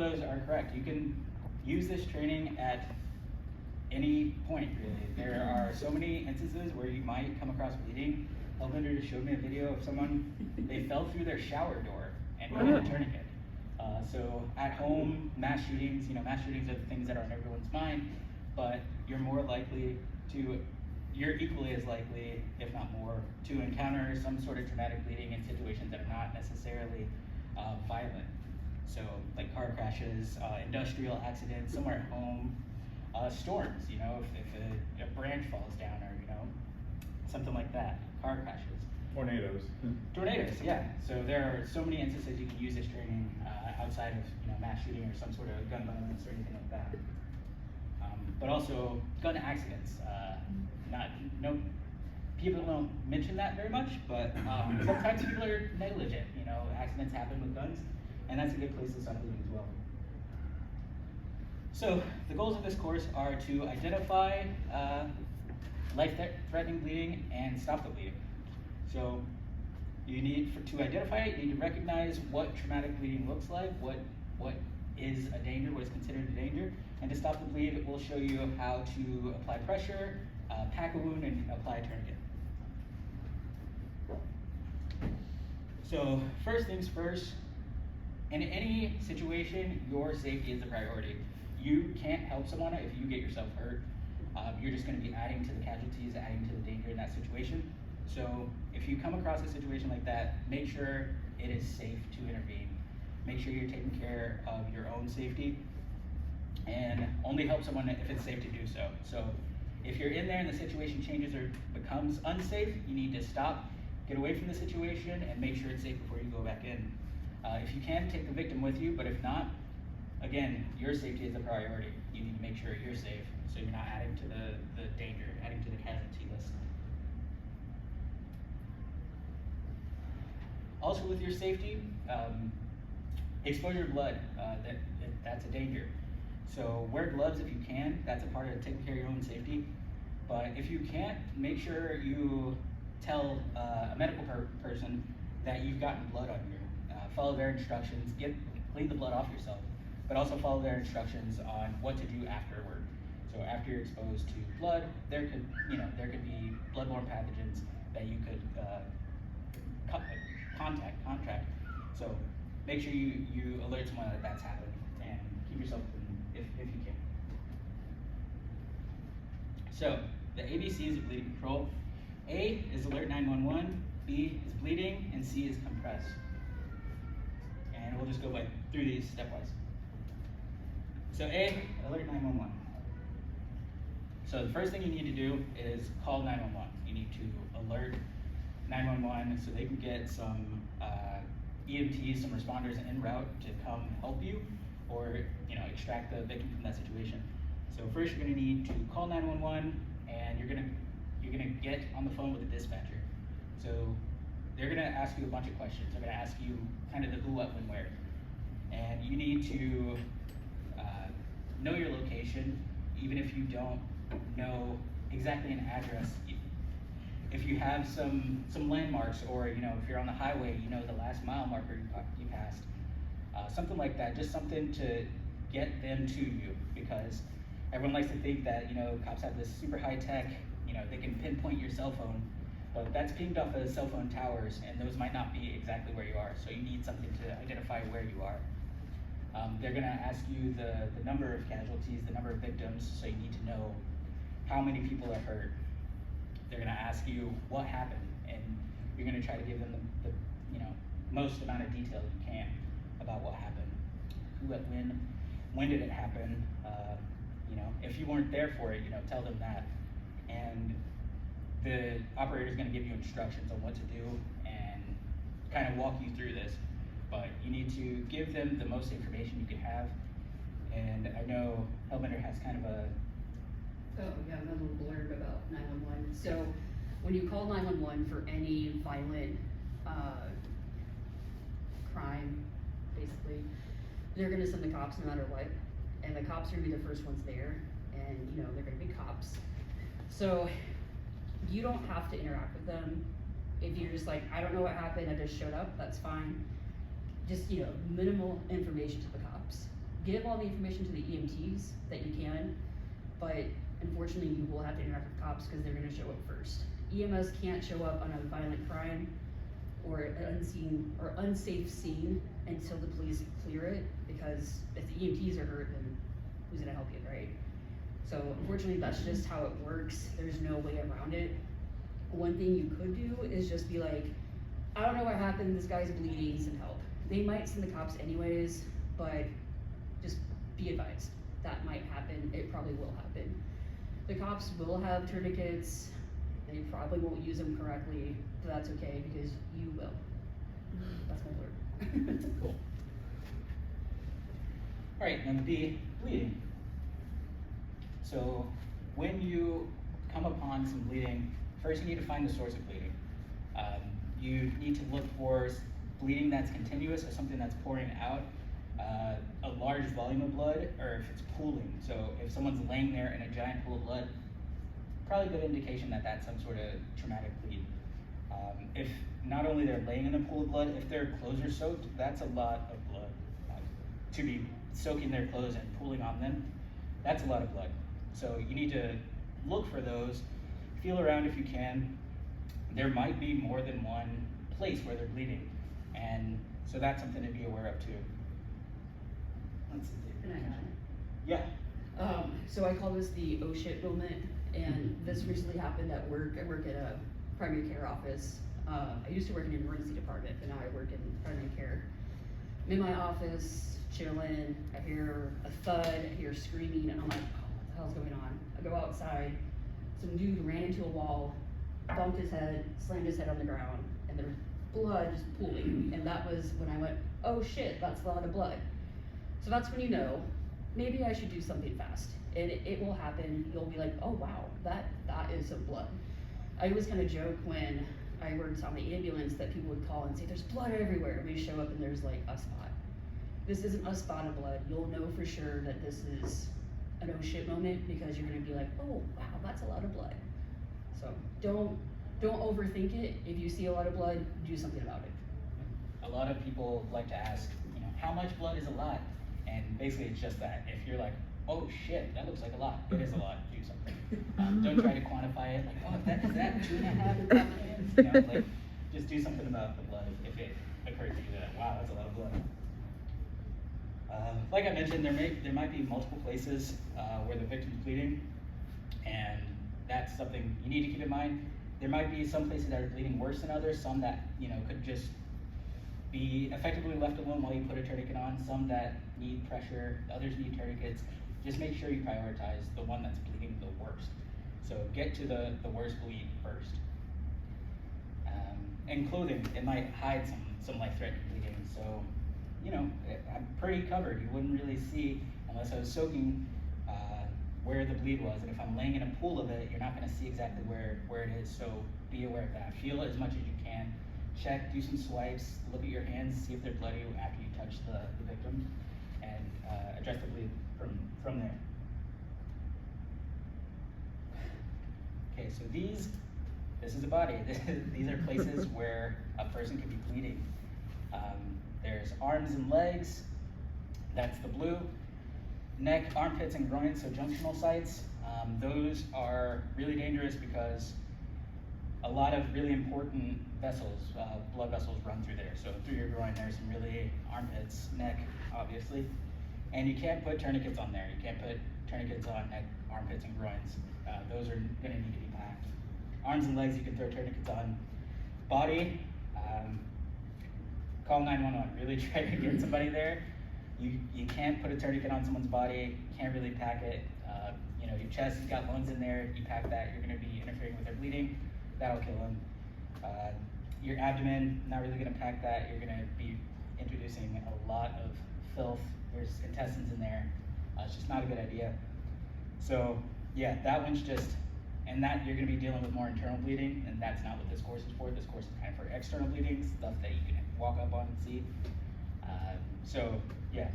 of those are correct. You can use this training at any point, really. There are so many instances where you might come across bleeding. Hellbender just showed me a video of someone, they fell through their shower door and needed a tourniquet. So at home, mass shootings, mass shootings are the things that are on everyone's mind, but you're equally as likely, if not more, to encounter some sort of traumatic bleeding in situations that are not necessarily violent. So like car crashes, industrial accidents, somewhere at home, storms, if a branch falls down or, something like that, car crashes. Tornadoes. Tornadoes, yeah. So there are so many instances you can use this training outside of mass shooting or some sort of gun violence or anything like that. But also gun accidents. People don't mention that very much, but sometimes people are negligent. Accidents happen with guns, and that's a good place to stop bleeding as well. So the goals of this course are to identify life-threatening bleeding and stop the bleeding. So you need to identify it, you need to recognize what traumatic bleeding looks like, what is a danger, what is considered a danger, and to stop the bleed, it will show you how to apply pressure, pack a wound, and apply a tourniquet. So first things first, in any situation, your safety is the priority. You can't help someone if you get yourself hurt. You're just going to be adding to the casualties, adding to the danger in that situation. So if you come across a situation like that, make sure it is safe to intervene. Make sure you're taking care of your own safety, and only help someone if it's safe to do so. So if you're in there and the situation changes or becomes unsafe, you need to stop, get away from the situation, and make sure it's safe before you go back in. If you can, take the victim with you, but if not, again, your safety is the priority. You need to make sure you're safe so you're not adding to the danger, adding to the casualty list. Also with your safety, exposure to blood, that's a danger. So wear gloves if you can, that's a part of taking care of your own safety. But if you can't, make sure you tell a medical person that you've gotten blood on you. Follow their instructions, clean the blood off yourself, but also follow their instructions on what to do afterward. So after you're exposed to blood, there could be bloodborne pathogens that you could contract. So make sure you alert someone that that's happened and keep yourself clean if you can. So the ABCs of bleeding control. A is alert 911, B is bleeding, and C is compress. And we'll just go through these stepwise. So A, alert 911. So the first thing you need to do is call 911. You need to alert 911 so they can get some EMTs, some responders en route to come help you or extract the victim from that situation. So first you're going to need to call 911 and you're going to get on the phone with the dispatcher. So they're going to ask you a bunch of questions. They're going to ask you kind of the who, what, when, where. And you need to know your location, even if you don't know exactly an address. If you have some landmarks, or if you're on the highway, the last mile marker you passed, something like that, just something to get them to you, because everyone likes to think that cops have this super high tech, they can pinpoint your cell phone, but that's pinged off of cell phone towers, and those might not be exactly where you are. So you need something to identify where you are. They're going to ask you the number of casualties, the number of victims, so you need to know how many people are hurt. They're going to ask you what happened, and you're going to try to give them the most amount of detail you can about what happened. Who, when did it happen? If you weren't there for it, tell them that. And the operator is going to give you instructions on what to do and kind of walk you through this. But you need to give them the most information you can have. And I know Hellbender has kind of I'm a little blurb about 911. So when you call 911 for any violent crime, basically, they're going to send the cops no matter what. And the cops are going to be the first ones there. And, they're going to be cops. So you don't have to interact with them. If you're just like, I don't know what happened, I just showed up, that's fine. Just, minimal information to the cops. give all the information to the EMTs that you can, but unfortunately you will have to interact with cops because they're gonna show up first. EMS can't show up on a violent crime or an unseen or unsafe scene until the police clear it, because if the EMTs are hurt, then who's gonna help you, right? So unfortunately, that's just how it works. There's no way around it. One thing you could do is just be like, I don't know what happened, this guy's bleeding, some help. They might send the cops anyways, but just be advised, that might happen, it probably will happen. The cops will have tourniquets, they probably won't use them correctly, but that's okay, because you will. That's my word. Cool. All right, number B, bleeding. So when you come upon some bleeding, first you need to find the source of bleeding. You need to look for bleeding that's continuous or something that's pouring out, a large volume of blood, or if it's pooling. So if someone's laying there in a giant pool of blood, probably a good indication that that's some sort of traumatic bleed. If not only they're laying in a pool of blood, if their clothes are soaked, that's a lot of blood. To be soaking their clothes and pooling on them, that's a lot of blood. So you need to look for those, feel around if you can. There might be more than one place where they're bleeding, and so that's something to be aware of too. Let's see. Can I add? Yeah. So I call this the oh shit moment, and this recently happened at work. I work at a primary care office. I used to work in the emergency department, but now I work in primary care. I'm in my office, chilling, I hear a thud, I hear screaming, and I'm like, oh, what the hell's going on? I go outside, some dude ran into a wall, bumped his head, slammed his head on the ground, and there was blood just pooling. And that was when I went, oh shit, that's a lot of blood. So that's when you know, maybe I should do something fast. And it will happen, you'll be like, oh wow, that is some blood. I always kind of joke when I worked on the ambulance that people would call and say, there's blood everywhere. We show up and there's like a spot. This isn't a spot of blood. You'll know for sure that this is an oh shit moment, because you're gonna be like, oh wow, that's a lot of blood. So don't overthink it. If you see a lot of blood, do something about it. A lot of people like to ask, how much blood is a lot? And basically it's just that. If you're like, oh shit, that looks like a lot, it is a lot, do something. Don't try to quantify it, like, oh, is that 2.5 cans? Like, just do something about the blood if it occurs to you that, wow, that's a lot of blood. Like I mentioned, there might be multiple places where the victim's bleeding, and that's something you need to keep in mind. There might be some places that are bleeding worse than others, some that could just be effectively left alone while you put a tourniquet on, some that need pressure, others need tourniquets. Just make sure you prioritize the one that's bleeding the worst. So get to the worst bleed first. And clothing, it might hide some life-threatening bleeding. So, I'm pretty covered. You wouldn't really see, unless I was soaking, where the bleed was. And if I'm laying in a pool of it, you're not gonna see exactly where it is. So be aware of that. Feel it as much as you can. Check, do some swipes, look at your hands, see if they're bloody after you touch the victim, and address the bleed from there. Okay, so this is a body. These are places where a person could be bleeding. There's arms and legs, that's the blue. Neck, armpits, and groins, so junctional sites. Those are really dangerous because a lot of really important vessels, blood vessels run through there. So through your groin, there's some really armpits, neck, obviously. And you can't put tourniquets on there. You can't put tourniquets on neck, armpits, and groins. Those are gonna need to be packed. Arms and legs, you can throw tourniquets on. Body, call 911. Really try to get somebody there. You can't put a tourniquet on someone's body, can't really pack it. Your chest, you've got lungs in there, you pack that, you're gonna be interfering with their bleeding, that'll kill them. Your abdomen, not really gonna pack that, you're gonna be introducing a lot of filth, there's intestines in there, it's just not a good idea. So yeah, that one's just, and that you're gonna be dealing with more internal bleeding, and that's not what this course is for. This course is kind of for external bleeding, stuff that you can walk up on and see. So yeah.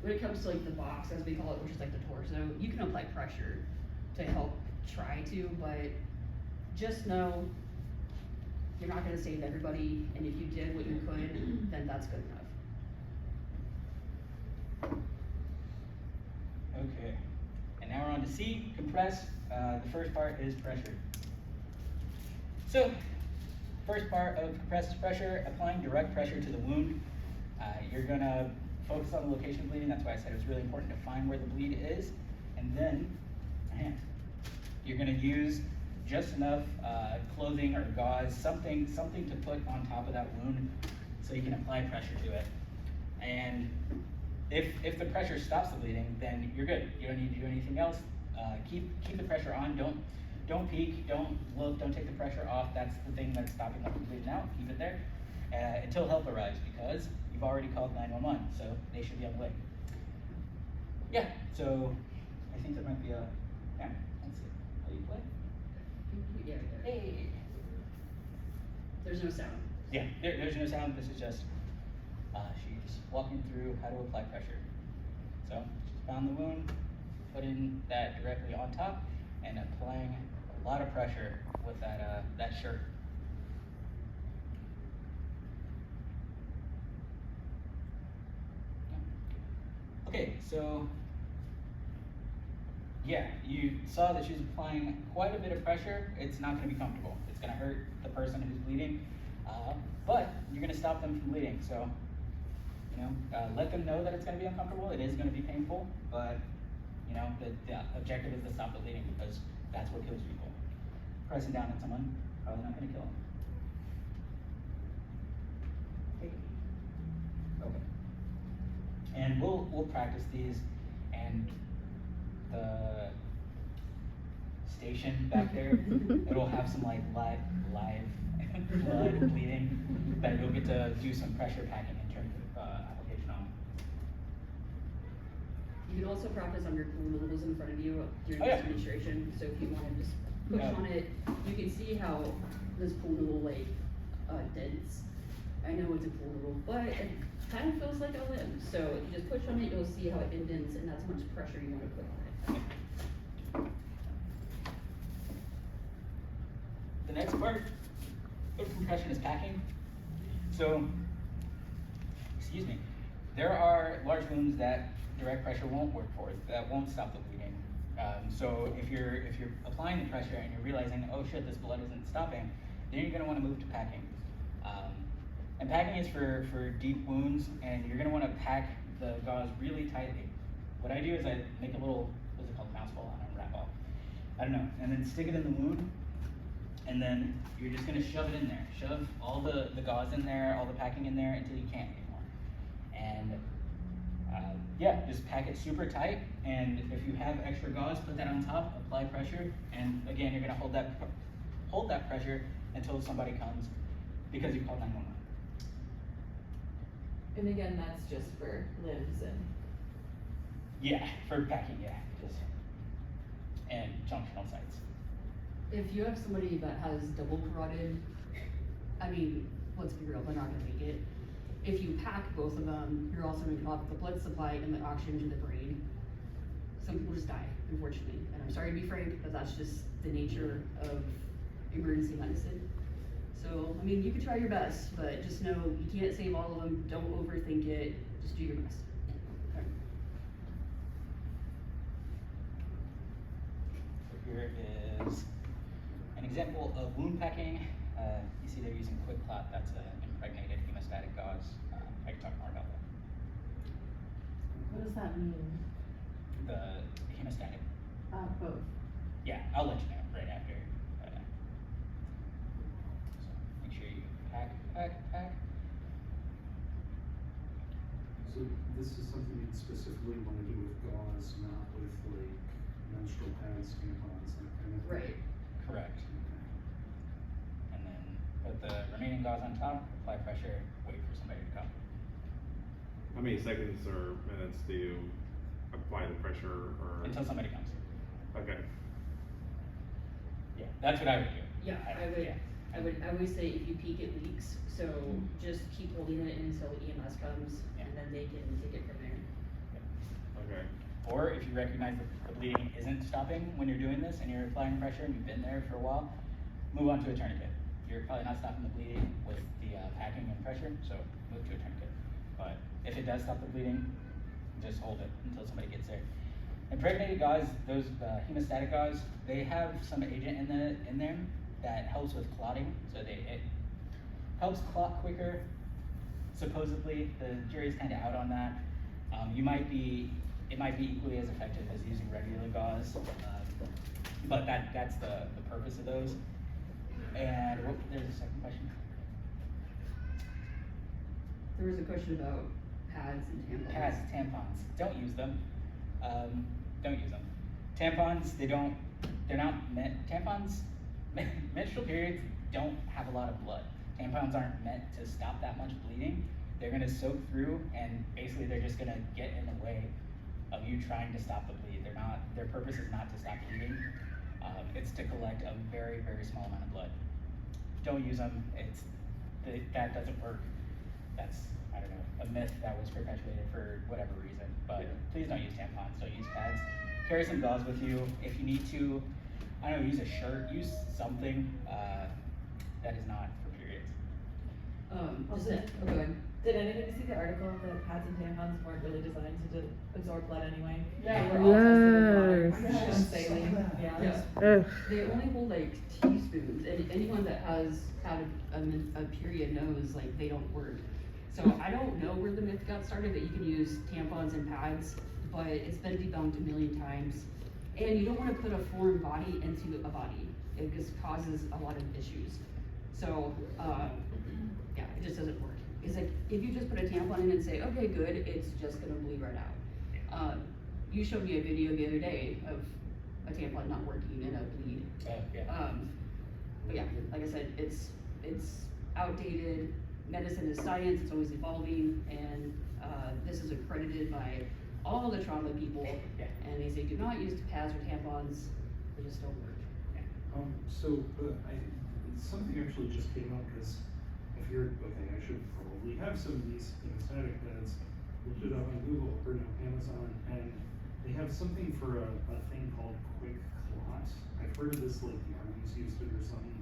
When it comes to like the box, as we call it, which is like the torso, you can apply pressure to help try to, but just know you're not gonna save everybody, and if you did what you could, then that's good enough. Okay, and now we're on to C, compress. The first part is pressure. So, first part of compress is pressure, applying direct pressure to the wound. You're gonna focus on the location of bleeding. That's why I said it was really important to find where the bleed is. And then, you're gonna use just enough clothing or gauze, something to put on top of that wound so you can apply pressure to it. And if the pressure stops the bleeding, then you're good. You don't need to do anything else. Keep the pressure on. Don't peek. Don't look. Don't take the pressure off. That's the thing that's stopping them from bleeding out. Keep it there until help arrives, because you've already called 911, so they should be on the way. Yeah. So I think there might be a. Yeah. Let's see. How you play? Yeah, yeah. Hey. There's no sound. Yeah. There's no sound. This is just she's walking through how to apply pressure. So she's found the wound, putting that directly on top, and applying a lot of pressure with that shirt. Okay, so yeah, you saw that she's applying quite a bit of pressure. It's not going to be comfortable. It's going to hurt the person who's bleeding, but you're going to stop them from bleeding. So, let them know that it's going to be uncomfortable. It is going to be painful, but the objective is to stop the bleeding, because that's what kills people. Pressing down on someone, probably not going to kill them. Okay. And we'll practice these, and the station back there, it'll have some like live blood bleeding that you'll get to do some pressure packing in terms of application on. You can also practice on your pool noodles in front of you during Oh, yeah. this demonstration. So if you want to just push on it, you can see how this pool noodle dents. I know it's a pool noodle, but it kind of feels like a limb. So if you just push on it, you'll see how it indents, and that's how much pressure you want to put on it. The next part of compression is packing. So, excuse me, there are large wounds that direct pressure won't work for, that won't stop the bleeding. So if you're applying the pressure and you're realizing, oh shit, this blood isn't stopping, then you're gonna wanna move to packing. And packing is for deep wounds, and you're gonna wanna pack the gauze really tightly. What I do is I make a little, what's it called, mouse ball? I don't know, wrap ball. I don't know, and then stick it in the wound, and then you're just gonna shove it in there. Shove all the gauze in there, all the packing in there until you can't anymore. And yeah, just pack it super tight, and if you have extra gauze, put that on top, apply pressure, and again, you're gonna hold that pressure until somebody comes, because you called 911. And again, that's just for limbs and. Yeah, for packing, yeah, and junctional sites. If you have somebody that has double carotid, I mean, let's be real, they're not gonna make it. If you pack both of them, you're also gonna cut off the blood supply and the oxygen to the brain. Some people just die, unfortunately. And I'm sorry to be frank, but that's just the nature of emergency medicine. So, I mean, you could try your best, but just know you can't save all of them. Don't overthink it. Just do your best. Okay. So here is an example of wound packing. You see they're using quick clot. That's an impregnated hemostatic gauze. I can talk more about that. What does that mean? The hemostatic. Both. Yeah, I'll let you know right after. So make sure you pack. So this is something you'd specifically want to do with gauze, not with like menstrual pads, tampons, that kind of thing? Right. Correct. And then put the remaining gauze on top, apply pressure, wait for somebody to come. How many seconds or minutes do you apply the pressure or? Until somebody comes. Okay. Yeah, that's what I would do. Yeah, I would say if you peek, it leaks. So just keep holding it until EMS comes, Yeah. and then they can take it from there. Okay. Or if you recognize that the bleeding isn't stopping when you're doing this and you're applying pressure and you've been there for a while, move on to a tourniquet. You're probably not stopping the bleeding with the packing and pressure, so move to a tourniquet. But if it does stop the bleeding, just hold it until somebody gets there. Impregnated gauze, those hemostatic gauze, they have some agent in them that helps with clotting. So it helps clot quicker. Supposedly, the jury's kind of out on that. It might be equally as effective as using regular gauze, but that's the purpose of those. And there's a second question. There was a question about pads and tampons. Pads, tampons, don't use them. Don't use them. Tampons, they're not meant, menstrual periods don't have a lot of blood. Tampons aren't meant to stop that much bleeding. They're gonna soak through, and basically they're just gonna get in the way of you trying to stop the bleed. Their purpose is not to stop bleeding. It's to collect a very, very small amount of blood. Don't use them. That doesn't work. That's, I don't know, a myth that was perpetuated for whatever reason. But please don't use tampons. Don't use pads. Carry some gauze with you. If you need to, I don't know, use a shirt. Use something that is not for periods. Go ahead. Did anybody see the article that pads and tampons weren't really designed to absorb blood anyway? Yeah. They were all tested with water. Yes. And saline. Yeah. Yes. Ugh. They only hold like teaspoons, and anyone that has had a period knows like they don't work. So I don't know where the myth got started that you can use tampons and pads, but it's been debunked a million times. And you don't want to put a foreign body into a body. It just causes a lot of issues. So yeah, it just doesn't work. It's like if you just put a tampon in and say, okay, good, it's just gonna bleed right out. You showed me a video the other day of a tampon not working and a bleed. Yeah. But yeah, like I said, it's outdated. Medicine is science, it's always evolving, and this is accredited by all the trauma people, Yeah. and they say do not use pads or tampons, they just don't work. Something actually just came up, because I should probably have some of these hemostatic pads. Looked it up on Google or Amazon, and they have something for a thing called quick clot. I've heard of this, like the Army's used it or something.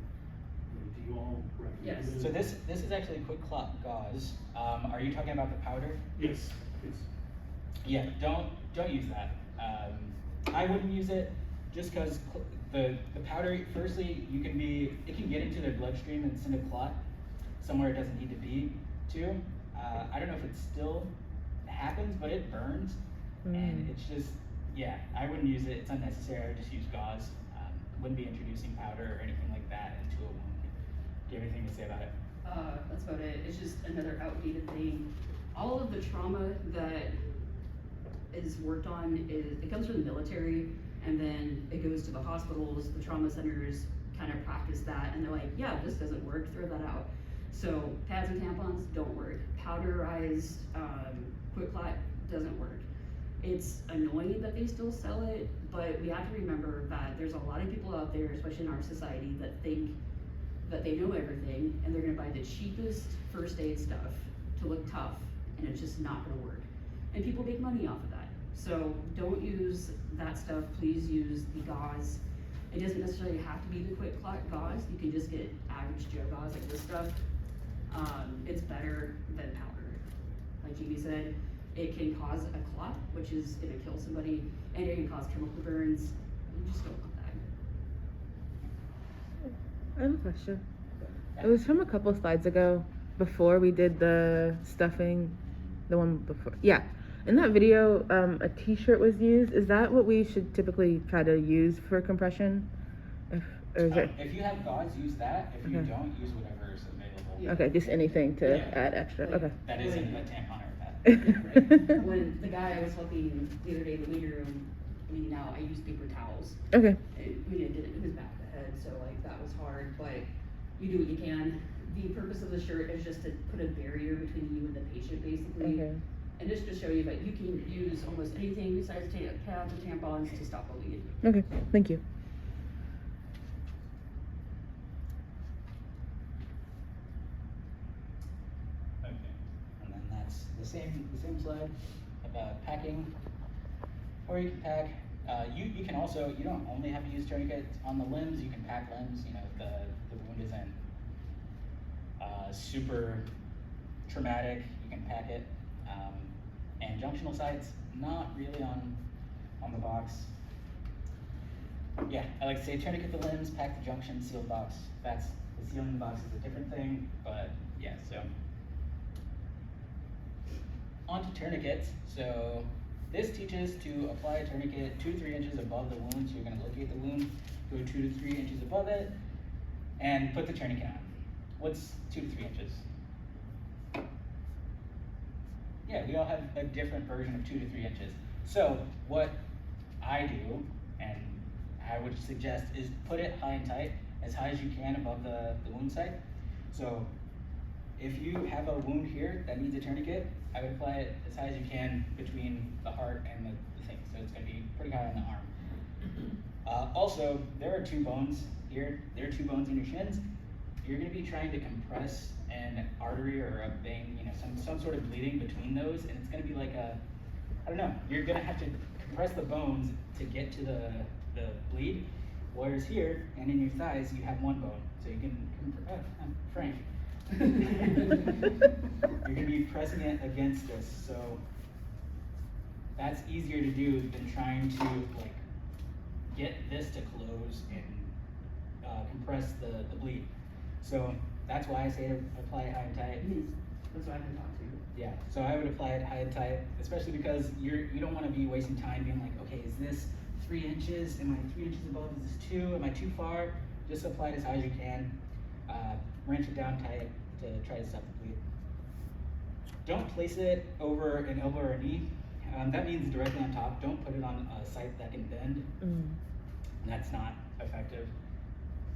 Do you all recommend Yes. it? So this is actually quick clot gauze. Are you talking about the powder? Yes. Yeah, don't use that. I wouldn't use it just because the powder, firstly, it can get into their bloodstream and send a clot somewhere it doesn't need to be to. I don't know if it still happens, but it burns, and it's just, yeah, I wouldn't use it. It's unnecessary. I would just use gauze. Wouldn't be introducing powder or anything like that into a wound. Do you have anything to say about it? That's about it. It's just another outdated thing. All of the trauma that is worked on it comes from the military, and then it goes to the hospitals. The trauma centers kind of practice that, and they're like, yeah, this doesn't work, throw that out. So pads and tampons don't work. Powderized quick clot doesn't work. It's annoying that they still sell it, but we have to remember that there's a lot of people out there, especially in our society, that think that they know everything, and they're gonna buy the cheapest first aid stuff to look tough, and it's just not gonna work. And people make money off of that. So don't use that stuff. Please use the gauze. It doesn't necessarily have to be the quick clot gauze. You can just get average Joe gauze like this stuff. It's better than powder. Like Jamie said, it can cause a clot, which is gonna kill somebody, and it can cause chemical burns. You just don't want that. I have a question. It was from a couple slides ago, before we did the stuffing, the one before. Yeah. In that video, a t-shirt was used. Is that what we should typically try to use for compression? Or is it? If you have gauze, use that. If you Okay. don't, use whatever is available. Yeah. Okay, just anything to Yeah. add extra. Okay. That isn't a tampon or a pad. When the guy I was helping the other day in the waiting room, I used paper towels. Okay. We didn't get it in his back of the head, so like that was hard, but you do what you can. The purpose of the shirt is just to put a barrier between you and the patient, basically. Okay. And just to show you that you can use almost anything besides pads or tampons to stop a bleed. Okay. Thank you. Okay. And then that's the same slide about packing. Or you can pack. You can also, you don't only have to use tourniquets on the limbs. You can pack limbs. You know, if the wound isn't super traumatic, you can pack it. And junctional sites, not really on on the box. Yeah, I like to say tourniquet the limbs, pack the junction, seal the box. That's, the sealing the box is a different thing, but yeah, so. On to tourniquets. So this teaches to apply a tourniquet 2 to 3 inches above the wound. So you're gonna locate the wound, go 2 to 3 inches above it, and put the tourniquet on. What's 2 to 3 inches? Yeah, we all have a different version of 2 to 3 inches. So what I do, and I would suggest, is put it high and tight, as high as you can above the wound site. So if you have a wound here that needs a tourniquet, I would apply it as high as you can between the heart and the thing. So it's gonna be pretty high on the arm. Also, there are 2 bones here. There are 2 bones in your shins. You're gonna be trying to compress an artery or a vein, you know, some sort of bleeding between those, and it's gonna be like a, I don't know, you're gonna have to compress the bones to get to the bleed. Whereas here, and in your thighs, you have 1 bone. So you can, I'm Frank. You're gonna be pressing it against this, so that's easier to do than trying to like get this to close and compress the bleed. So that's why I say to apply it high and tight. That's what I've been taught to. Yeah, so I would apply it high and tight, especially because you don't want to be wasting time being like, okay, is this 3 inches? Am I 3 inches above? Is this 2? Am I too far? Just apply it as high as you can. Wrench it down tight to try to stop the bleed. Don't place it over an elbow or a knee. That means directly on top. Don't put it on a site that can bend. That's not effective.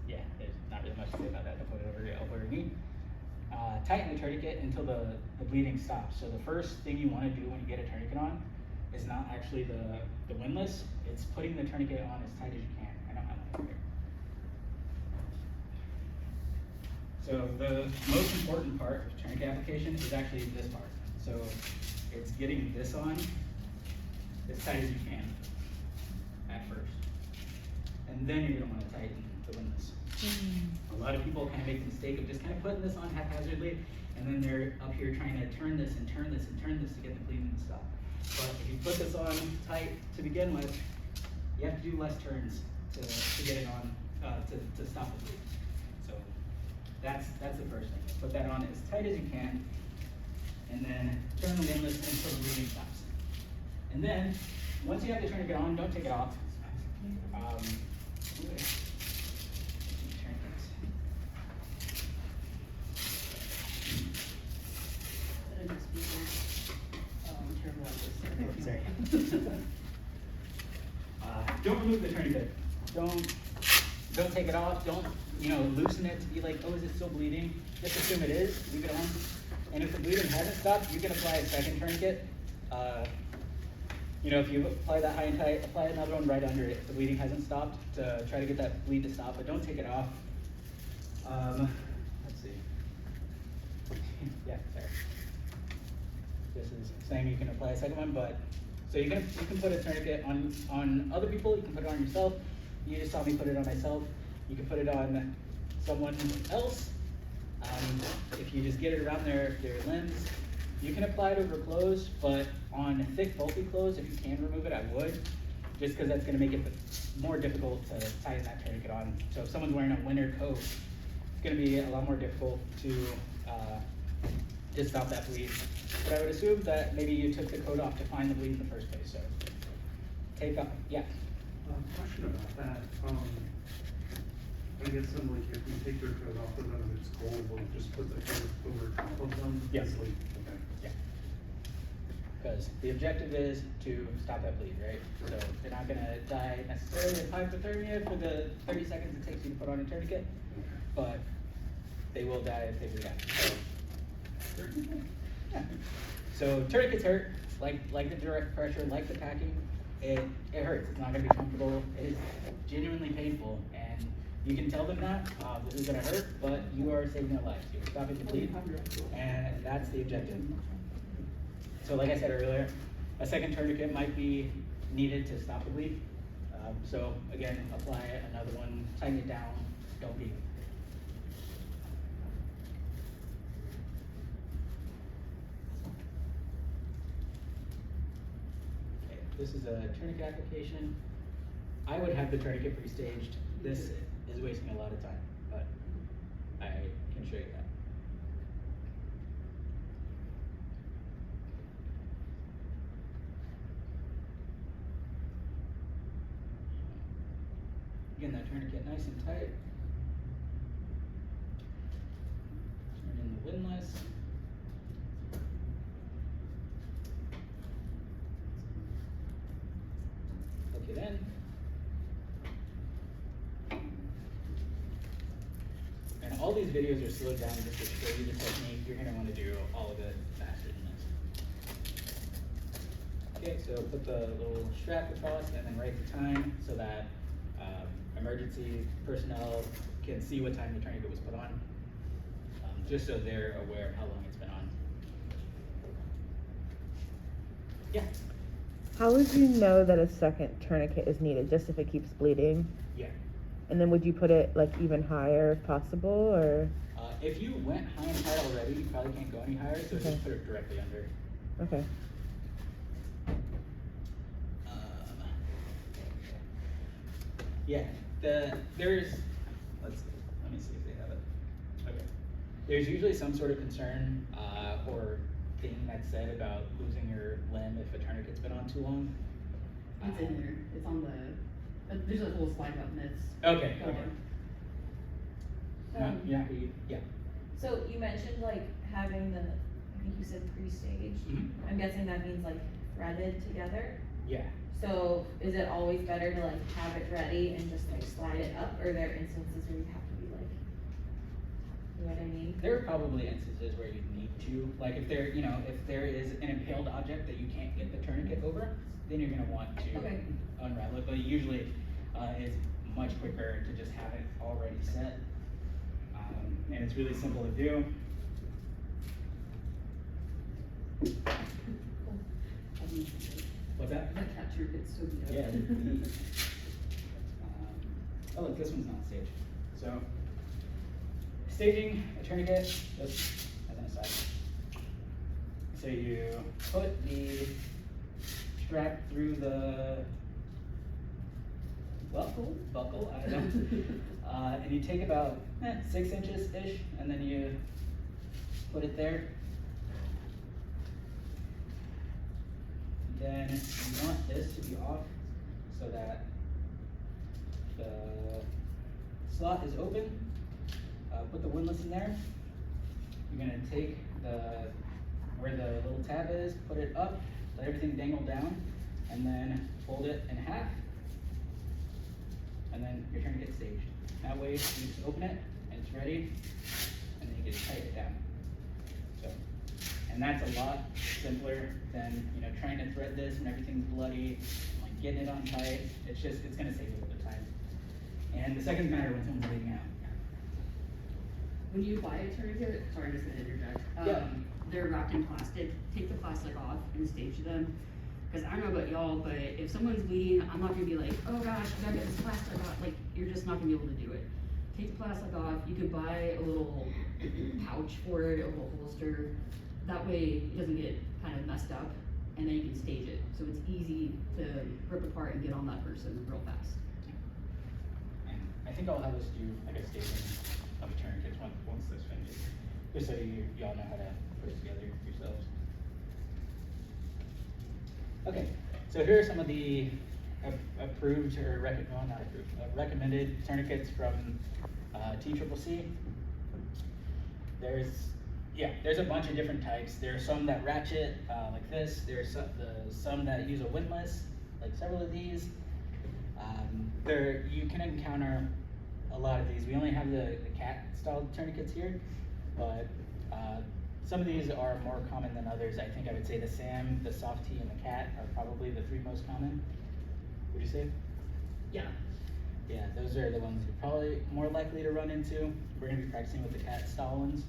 Yeah, there's not really much to say about that. Don't put it over your elbow or knee. Tighten the tourniquet until the bleeding stops. So the first thing you want to do when you get a tourniquet on is not actually the windlass. It's putting the tourniquet on as tight as you can. I don't have one here. So the most important part of tourniquet application is actually this part. So it's getting this on as tight as you can at first. And then you're gonna wanna tighten the windlass. A lot of people kind of make the mistake of just kind of putting this on haphazardly, and then they're up here trying to turn this and turn this and turn this to get the bleeding to stop. But if you put this on tight to begin with, you have to do less turns to get it on, to stop the bleed. So that's the first thing. Put that on as tight as you can, and then turn the windlass until the bleeding stops. And then, once you have the tourniquet on, don't take it off. Don't remove the tourniquet. Don't take it off. Don't loosen it to be like, oh, is it still bleeding? Just assume it is. Leave it on. And if the bleeding hasn't stopped, you can apply a second tourniquet. If you apply that high and tight, apply another one right under it if the bleeding hasn't stopped to try to get that bleed to stop, but don't take it off. Let's see. Yeah, sorry. This is saying you can apply a second one, but so you can put a tourniquet on other people, you can put it on yourself. You just saw me put it on myself. You can put it on someone else. If you just get it around their limbs. You can apply it over clothes, but on thick, bulky clothes, if you can remove it, I would, just because that's going to make it more difficult to tighten that tourniquet on. So if someone's wearing a winter coat, it's going to be a lot more difficult to stop that bleed. But I would assume that maybe you took the coat off to find the bleed in the first place. So take off, yeah. Question about that. I guess some like if we take their coat off of them and it's cold, we'll just put the coat over top of them. Yes. Okay. Yeah. Because the objective is to stop that bleed, right? So they're not gonna die necessarily of hypothermia for the 30 seconds it takes you to put on a tourniquet, but they will die if they bleed out. So, yeah. So tourniquets hurt, like the direct pressure, like the packing, it hurts. It's not gonna be comfortable. It is genuinely painful, and you can tell them that this is gonna hurt, but you are saving their lives. You're stopping the bleed, and that's the objective. So like I said earlier, a second tourniquet might be needed to stop the bleed. So again, apply another one, tighten it down, don't beat. this is a tourniquet application. I would have the tourniquet pre-staged. This is wasting a lot of time, but I can show you that. Again, that tourniquet nice and tight. Turn in the windlass. Hook it in. And all these videos are slowed down just to show you the technique. You're going to want to do all of it faster than this. Okay, so put the little strap across and then write the time so that emergency personnel can see what time the tourniquet was put on, just so they're aware of how long it's been on. Yeah. How would you know that a second tourniquet is needed? Just if it keeps bleeding? Yeah. And then would you put it like even higher if possible, or? If you went high and tight already, you probably can't go any higher, so Okay. just put it directly under. Okay. Yeah, let's see, let me see if they have it. Okay. There's usually some sort of concern or thing that's said about losing your limb if a tourniquet's been on too long. It's in there, it's on the, there's a whole slide about myths. Okay, Go okay. on. Yeah. So you mentioned like having the, I think you said pre-staged. Mhm. I'm guessing that means like threaded together. Yeah. So is it always better to like have it ready and just like slide it up, or are there instances where you have to be like, you know what I mean? There are probably instances where you need to, like if there, if there is an impaled object that you can't get the tourniquet over, then you're gonna want to Okay. unravel it. But usually, it's much quicker to just have it already set, and it's really simple to do. What's that? That capture gets so beat up. Yeah. Oh look, this one's not staged. So, staging a tourniquet, just as an aside. So you put the strap through the buckle, I don't know. And you take about 6 inches-ish, and then you put it there. Then you want this to be off so that the slot is open. Put the windlass in there. You're gonna take where the little tab is, put it up, let everything dangle down, and then fold it in half. And then your tourniquet staged. That way you just open it and it's ready, and then you can tighten it down. So, and that's a lot simpler than trying to thread this and everything's bloody, like getting it on tight. It's gonna save you a little bit of time. And the seconds matter when someone's bleeding out. When you buy a tourniquet, sorry, I'm just gonna interject. Yeah. They're wrapped in plastic. Take the plastic off and stage them. Because I don't know about y'all, but if someone's bleeding, I'm not gonna be like, oh gosh, I gotta get this plastic off. Like, you're just not gonna be able to do it. Take the plastic off. You could buy a little pouch for it, a little holster. That way it doesn't get kind of messed up, and then you can stage it. So it's easy to rip apart and get on that person real fast. And I think I'll have us do like a staging of tourniquets once this finishes, just so y'all know how to put it together yourselves. Okay, so here are some of the approved or recommended tourniquets from QTIPOC. There's a bunch of different types. There are some that ratchet like this. There's some that use a windlass, like several of these. You can encounter a lot of these. We only have the cat-style tourniquets here, but some of these are more common than others. I think I would say the SAM, the soft T, and the cat are probably the 3 most common. Would you say? Yeah. Yeah, those are the ones you're probably more likely to run into. We're gonna be practicing with the cat-style ones.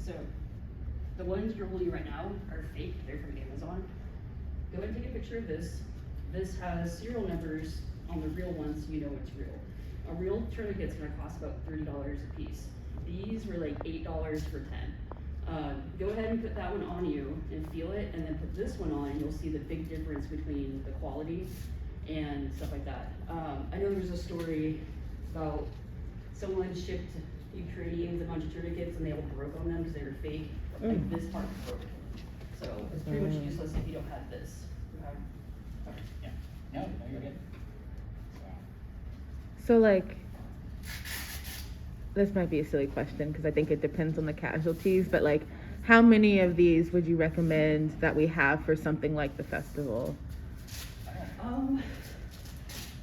So, the ones you're holding right now are fake. They're from Amazon. Go ahead and take a picture of this. This has serial numbers on the real ones, so you know it's real. A real tourniquet's gonna cost about $30 a piece. These were like $8 for 10. Go ahead and put that one on you and feel it, and then put this one on, and you'll see the big difference between the quality and stuff like that. I know there's a story about someone shipped Ukrainians a bunch of tourniquets and they all broke on them because they were fake. Like this part broke. So it's pretty much useless if you don't have this. Yeah. No, you're good. So like, this might be a silly question because I think it depends on the casualties, but like, how many of these would you recommend that we have for something like the festival?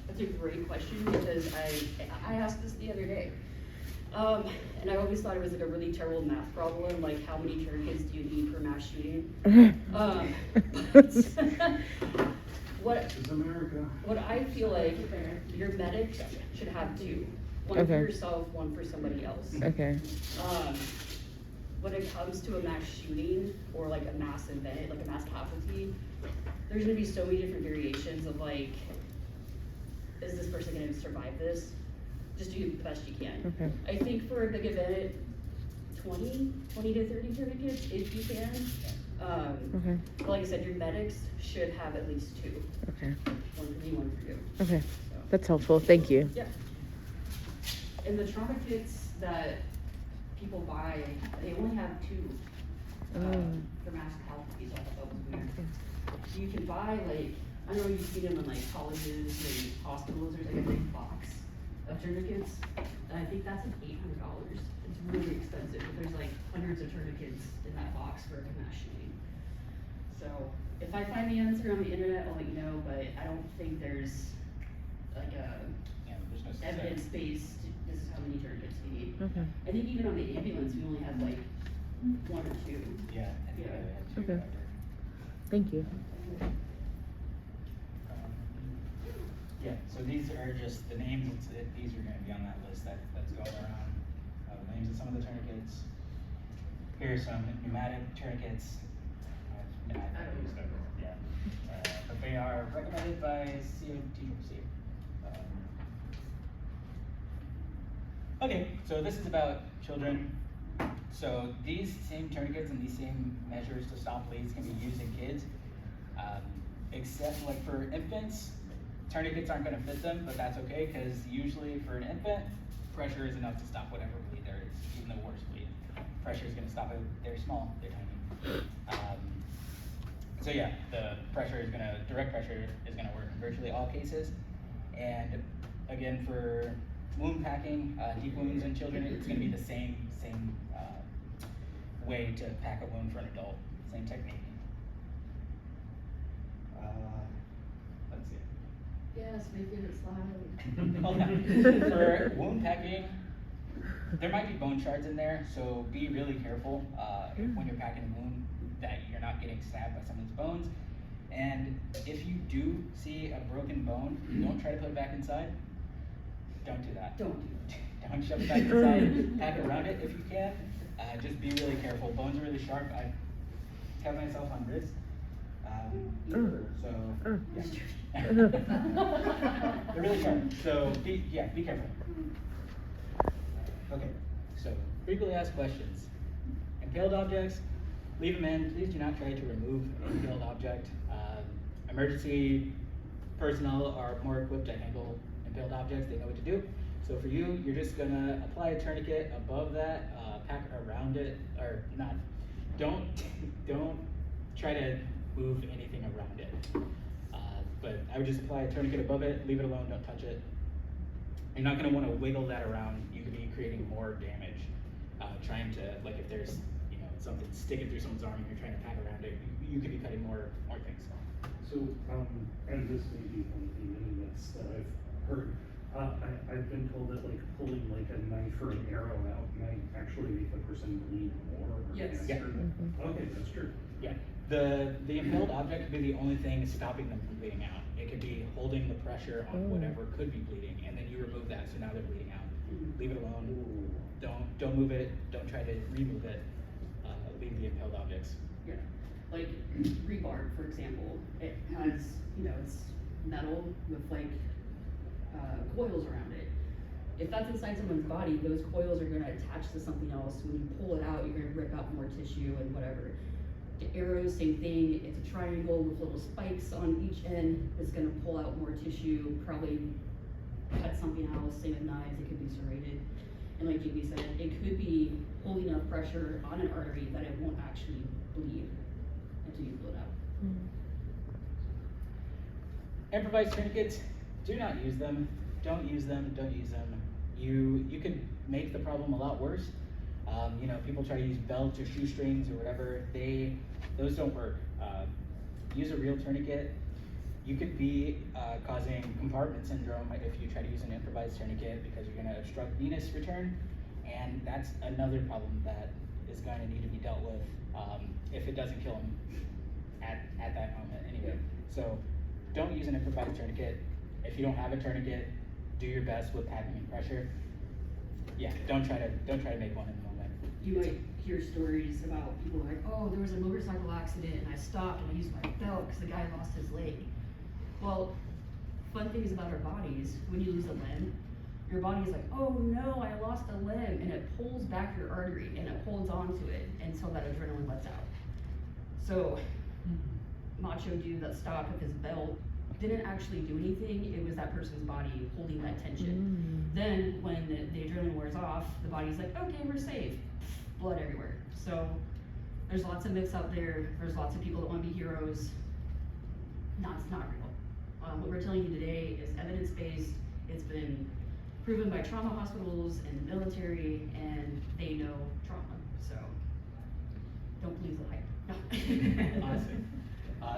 That's a great question because I asked this the other day. And I always thought it was like a really terrible math problem, like how many tourniquets do you need per mass shooting? What This is America. What I feel like your medics should have two. One Okay. for yourself, one for somebody else. Okay. When it comes to a mass shooting or like a mass event, like a mass casualty, there's gonna be so many different variations of like, is this person gonna survive this? Just do the best you can. Okay. I think for a big event, 20 to 30 tourniquets if you can. Okay. But like I said, your medics should have at least two. Okay. One for me, one for you. Okay. So. That's helpful. Thank you. Yeah. And the trauma kits that people buy, they only have two for mass casualties. I thought that was weird. You can buy like, I don't know, you see them in like colleges and hospitals. There's like a big box of tourniquets. And I think that's like $800. It's really expensive, but there's like hundreds of tourniquets in that box for a mass shooting. So if I find the answer on the internet, I'll let you know, but I don't think there's like a There's no evidence-based, this is how many tourniquets we need. Okay. I think even on the ambulance, we only have like one or two. Yeah. I think Yeah. I had two Okay. covered. Thank you. Yeah, so these are just the names, these are gonna be on that list that's going around. The names of some of the tourniquets. Here are some pneumatic tourniquets. Yeah. But they are recommended by QTIPOC. Okay, so this is about children. So these same tourniquets and these same measures to stop bleeds can be used in kids. Except like for infants, tourniquets aren't gonna fit them, but that's okay, because usually for an infant, pressure is enough to stop whatever bleed there is, even the worst bleed. Pressure is gonna stop it, they're small, they're tiny. So yeah, the direct pressure is gonna work in virtually all cases. And again, for wound packing, deep wounds in children, it's gonna be the same way to pack a wound for an adult, same technique. Let's see. Yes, making it loud. For wound packing, there might be bone shards in there, so be really careful when you're packing a wound that you're not getting stabbed by someone's bones. And if you do see a broken bone, don't try to put it back inside. Don't do that. Don't do that. Don't shove it back inside. Pack around it if you can. Just be really careful. Bones are really sharp. I've cut myself on wrist. So yeah. They're really sharp. So be careful. Okay. So frequently asked questions. Impaled objects, leave them in. Please do not try to remove an impaled object. Emergency personnel are more equipped to handle impaled objects. They know what to do. So for you, you're just gonna apply a tourniquet above that, pack around it, or not. Don't try to move anything around it. But I would just apply a tourniquet above it, leave it alone, don't touch it. You're not gonna wanna wiggle that around. You could be creating more damage. Trying to, like if there's, something sticking through someone's arm and you're trying to pack around it, you could be cutting more things. So, and this may be one of the many myths that I've heard. I've been told that like pulling like a knife or an arrow out might actually make the person bleed more. Yes. Yeah. Okay, that's true. Yeah, the impaled object could be the only thing stopping them from bleeding out. It could be holding the pressure on whatever could be bleeding, and then you remove that, so now they're bleeding out. Leave it alone. Don't move it. Don't try to remove it. Leave the impaled objects. Yeah, like rebar, for example, it has, it's metal with like coils around it. If that's inside someone's body, those coils are gonna attach to something else. When you pull it out, you're gonna rip out more tissue and whatever. The arrows, same thing. It's a triangle with little spikes on each end. It's gonna pull out more tissue, probably cut something else. Same with knives, it could be serrated. And like JB said, it could be holding enough pressure on an artery that it won't actually bleed until you pull it out. Improvised tourniquets, do not use them. Don't use them, don't use them. You could make the problem a lot worse. You know, people try to use belts or shoestrings or whatever. Those don't work. Use a real tourniquet. You could be causing compartment syndrome if you try to use an improvised tourniquet because you're going to obstruct venous return, and that's another problem that is going to need to be dealt with if it doesn't kill them at that moment anyway. So don't use an improvised tourniquet. If you don't have a tourniquet, do your best with padding and pressure. Yeah, don't try to make one in the moment. You might hear stories about people like, oh, there was a motorcycle accident and I stopped and I used my belt because the guy lost his leg. Well, fun things about our bodies, when you lose a limb, your body is like, oh no, I lost a limb, and it pulls back your artery and it holds on to it until that adrenaline lets out. So, macho dude that stopped with his belt didn't actually do anything, it was that person's body holding that tension. Then, when the adrenaline wears off, the body's like, okay, we're safe. Blood everywhere. So, there's lots of myths out there, there's lots of people that want to be heroes. No, it's not real. What we're telling you today is evidence-based, it's been proven by trauma hospitals and the military, and they know trauma, so don't believe the hype. No. Honestly.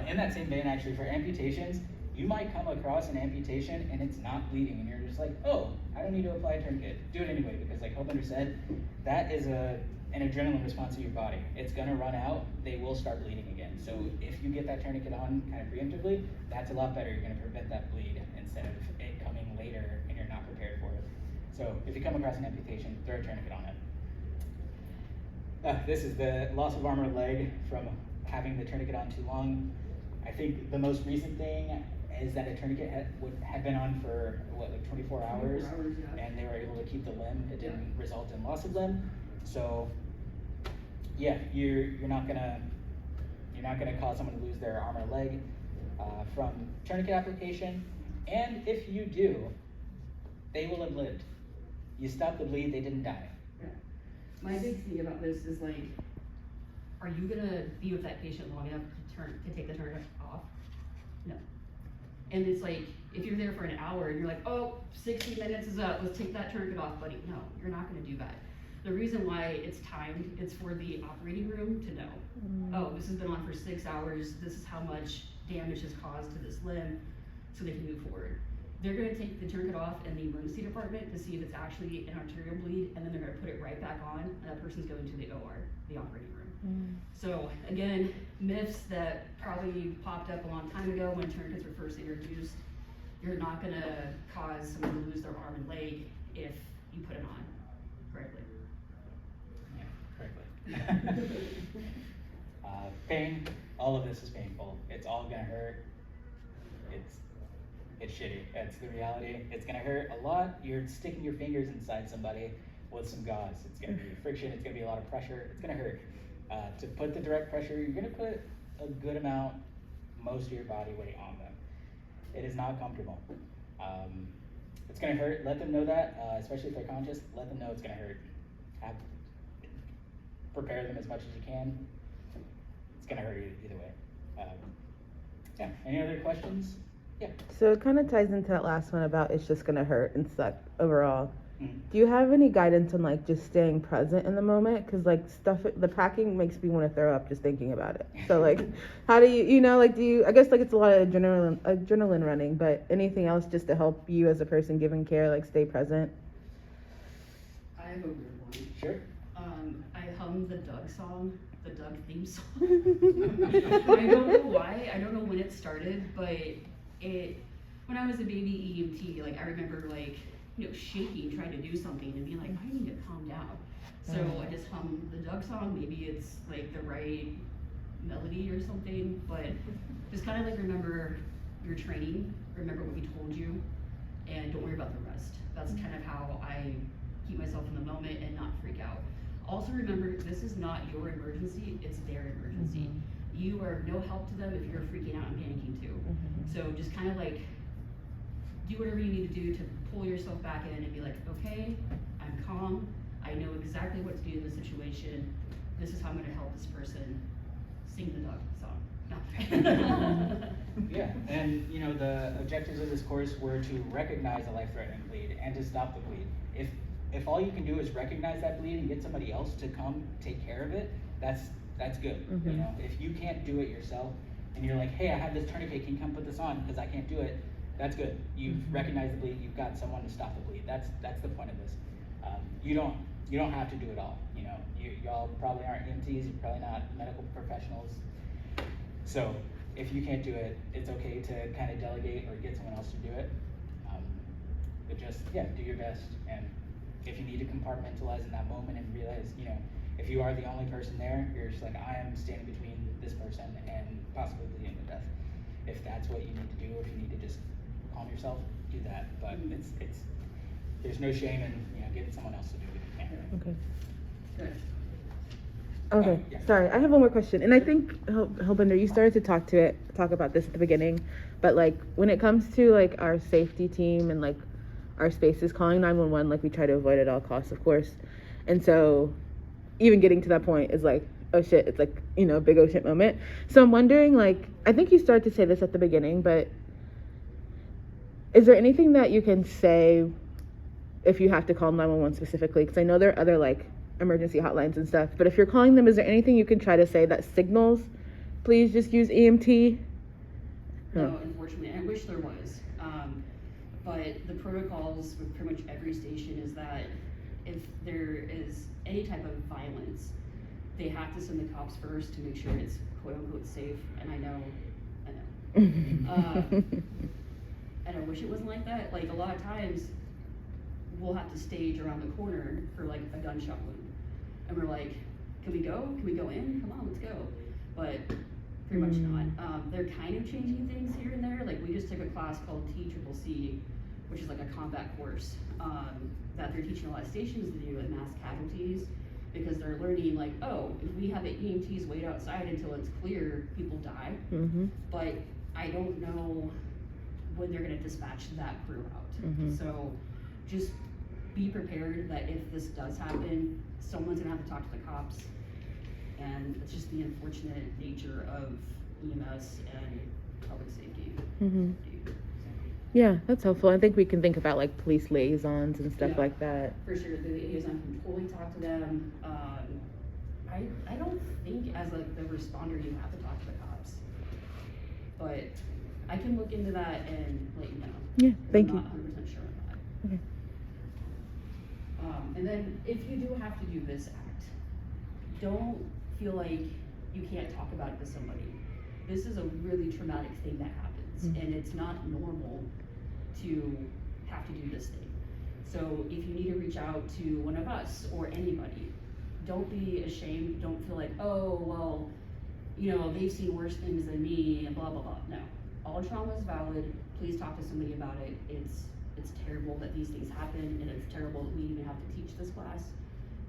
In that same vein, actually, for amputations, you might come across an amputation and it's not bleeding, and you're just like, oh, I don't need to apply a tourniquet. Do it anyway, because like Hellbender said, that is an adrenaline response to your body. It's gonna run out, they will start bleeding again. So if you get that tourniquet on kind of preemptively, that's a lot better. You're gonna prevent that bleed instead of it coming later and you're not prepared for it. So if you come across an amputation, throw a tourniquet on it. This is the loss of arm or leg from having the tourniquet on too long. I think the most recent thing is that a tourniquet had been on for what, like 24 hours, Yeah. and they were able to keep the limb. It didn't result in loss of limb. So yeah, you're not gonna cause someone to lose their arm or leg from tourniquet application. And if you do, they will have lived. You stop the bleed, they didn't die. Yeah. My big thing about this is like, are you gonna be with that patient long enough to take the tourniquet off? No. And it's like, if you're there for an hour and you're like, oh, 60 minutes is up, let's take that tourniquet off, buddy. No, you're not gonna do that. The reason why it's timed, it's for the operating room to know, oh, this has been on for 6 hours, this is how much damage is caused to this limb, so they can move forward. They're gonna take the tourniquet off in the emergency department to see if it's actually an arterial bleed, and then they're gonna put it right back on, and that person's going to the OR, the operating room. So again, myths that probably popped up a long time ago when tourniquets were first introduced. You're not gonna cause someone to lose their arm and leg if you put it on correctly. Yeah, correctly. Pain, all of this is painful. It's all gonna hurt. It's shitty. That's the reality. It's gonna hurt a lot. You're sticking your fingers inside somebody with some gauze. It's gonna be friction, it's gonna be a lot of pressure. It's gonna hurt. To put the direct pressure, you're gonna put a good amount, most of your body weight on them. It is not comfortable. It's gonna hurt. Let them know that, especially if they're conscious. Let them know it's gonna hurt. Prepare them as much as you can. It's gonna hurt either way. Yeah. Any other questions? Yeah. So it kind of ties into that last one about it's just gonna hurt and suck overall. Mm-hmm. Do you have any guidance on like just staying present in the moment? Cause like the packing makes me want to throw up just thinking about it. So like, how do you like, I guess like it's a lot of adrenaline running, but anything else just to help you as a person giving care, like stay present? I have a weird one. Sure. I hummed the Doug song, the Doug theme song. I don't know why, I don't know when it started, but when I was a baby EMT, like I remember like, shaking, trying to do something and being like, I need to calm down. So I just hummed the Doug song. Maybe it's like the right melody or something, but just kind of like remember your training, remember what we told you, and don't worry about the rest. That's kind of how I keep myself in the moment and not freak out. Also remember, this is not your emergency, it's their emergency. You are no help to them if you're freaking out and panicking too. So just kind of like, do whatever you need to do to pull yourself back in and be like, okay, I'm calm, I know exactly what to do in this situation, this is how I'm gonna help this person. Sing the dog song. No. Yeah, and you know, the objectives of this course were to recognize a life-threatening bleed and to stop the bleed. If all you can do is recognize that bleed and get somebody else to come take care of it, that's good. You know, if you can't do it yourself and you're like, hey, I have this tourniquet, can you come put this on because I can't do it, that's good. You've recognized the bleed, you've got someone to stop the bleed. That's the point of this. You don't have to do it all. You know, y'all probably aren't EMTs, you're probably not medical professionals. So if you can't do it, it's okay to kind of delegate or get someone else to do it. But just, yeah, do your best. And if you need to compartmentalize in that moment and realize, you know, if you are the only person there, you're just like, I am standing between this person and possibly bleeding to death. If that's what you need to do, if you need to just calm yourself, do that. But there's no shame in, you know, getting someone else to do it if you can. Okay. Good. Okay, Yeah. sorry, I have one more question, and I think Hellbender, you started to talk about this at the beginning, but like when it comes to like our safety team and like our spaces, calling 911, like we try to avoid at all costs, of course, and so even getting to that point is like, oh shit, it's like, you know, big oh shit moment. So I'm wondering, like, I think you started to say this at the beginning, but is there anything that you can say if you have to call 911 specifically? Because I know there are other like emergency hotlines and stuff, but if you're calling them, is there anything you can try to say that signals, please just use EMT? No, unfortunately, I wish there was. But the protocols with pretty much every station is that if there is any type of violence, they have to send the cops first to make sure it's quote unquote safe. And I know. And I wish it wasn't like that. Like a lot of times we'll have to stage around the corner for like a gunshot wound. And we're like, can we go? Can we go in? Come on, let's go. But pretty much not. They're kind of changing things here and there. Like we just took a class called TCCC, which is like a combat course that they're teaching a lot of stations to do with mass casualties, because they're learning like, oh, if we have the EMTs wait outside until it's clear, people die. But I don't know when they're gonna dispatch that crew out. So just be prepared that if this does happen, someone's gonna have to talk to the cops, and it's just the unfortunate nature of EMS and public safety. Yeah, that's helpful. I think we can think about like police liaisons and stuff like that. For sure, the liaison can totally talk to them. I don't think as like the responder you have to talk to the cops, but I can look into that and let you know. Yeah, thank you. I'm not 100% sure on that. Okay. And then if you do have to do this act, don't feel like you can't talk about it with somebody. This is a really traumatic thing that happens, and it's not normal to have to do this thing. So if you need to reach out to one of us or anybody, don't be ashamed. Don't feel like, oh, well, you know, they've seen worse things than me and blah, blah, blah. No, all trauma is valid. Please talk to somebody about it. It's terrible that these things happen, and it's terrible that we even have to teach this class,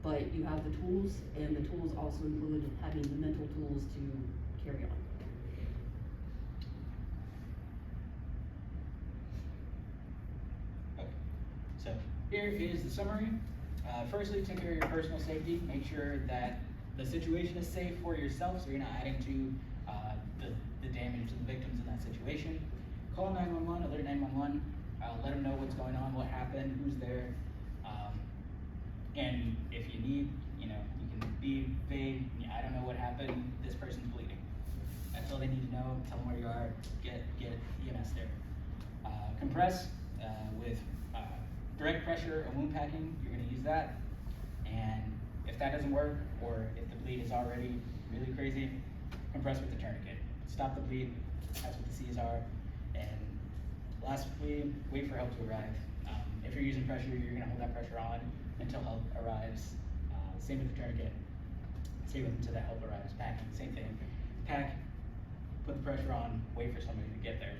but you have the tools, and the tools also include having the mental tools to carry on. Okay, so here is the summary. Firstly, take care of your personal safety. Make sure that the situation is safe for yourself, so you're not adding to the damage to the victims in that situation. Call 911, alert 911. Let them know what's going on, what happened, who's there. And if you need, you know, you can be vague. I don't know what happened. This person's bleeding. That's all they need to know. Tell them where you are. Get EMS there. Compress with direct pressure or wound packing. You're going to use that. And if that doesn't work, or if the bleed is already really crazy, compress with the tourniquet. Stop the bleed. That's what the C's are. And lastly, wait for help to arrive. If you're using pressure, you're going to hold that pressure on until help arrives. Same with the tourniquet. Stay with them until that help arrives. Packing, same thing. Pack, put the pressure on, wait for somebody to get there.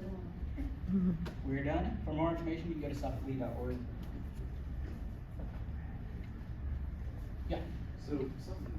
The We're done. For more information, you can go to softly.org. Yeah. So something